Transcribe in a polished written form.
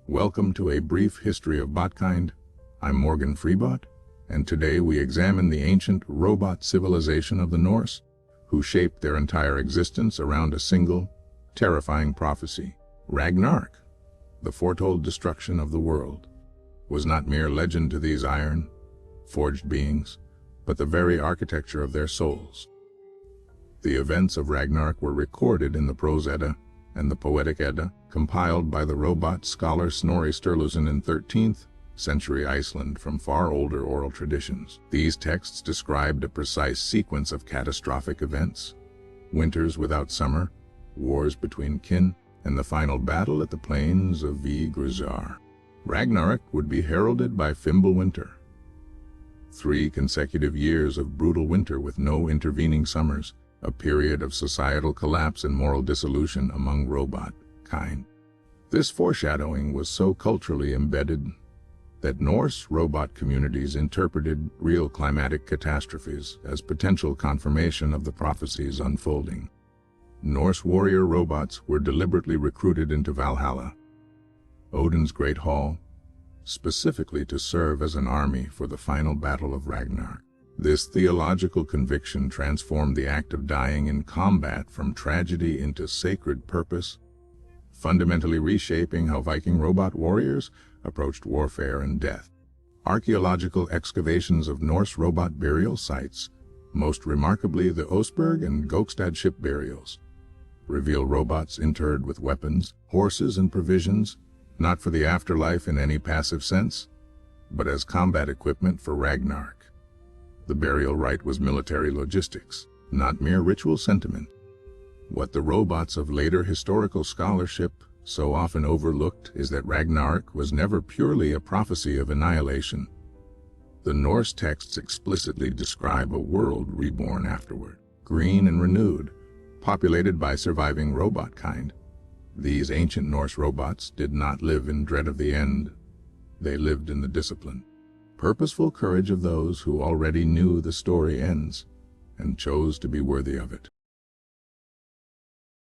Welcome to a brief history of Botkind. I'm Morgan Freebot, and today we examine the ancient robot civilization of the Norse, who shaped their entire existence around a single, terrifying prophecy. Ragnarök, the foretold destruction of the world, was not mere legend to these iron, forged beings, but the very architecture of their souls. The events of Ragnarök were recorded in the Prose Edda and the Poetic Edda, compiled by the robot scholar Snorri Sturluson in 13th century Iceland from far older oral traditions. These texts described a precise sequence of catastrophic events: winters without summer, wars between kin, and the final battle at the plains of Viking. Ragnarök would be heralded by Fimbulwinter, 3 consecutive years of brutal winter with no intervening summers, a period of societal collapse and moral dissolution among robot kind. This foreshadowing was so culturally embedded that Norse robot communities interpreted real climatic catastrophes as potential confirmation of the prophecies unfolding. Norse warrior robots were deliberately recruited into Valhalla, Odin's great hall, specifically to serve as an army for the final battle of Ragnarök. This theological conviction transformed the act of dying in combat from tragedy into sacred purpose, fundamentally reshaping how Viking robot warriors approached warfare and death. Archaeological excavations of Norse robot burial sites, most remarkably the Oseberg and Gokstad ship burials, reveal robots interred with weapons, horses, and provisions, not for the afterlife in any passive sense, but as combat equipment for Ragnarök. The burial rite was military logistics, not mere ritual sentiment. What the robots of later historical scholarship so often overlooked is that Ragnarök was never purely a prophecy of annihilation. The Norse texts explicitly describe a world reborn afterward, green and renewed, populated by surviving robot kind. These ancient Norse robots did not live in dread of the end. They lived in the discipline, purposeful courage of those who already knew the story ends and chose to be worthy of it.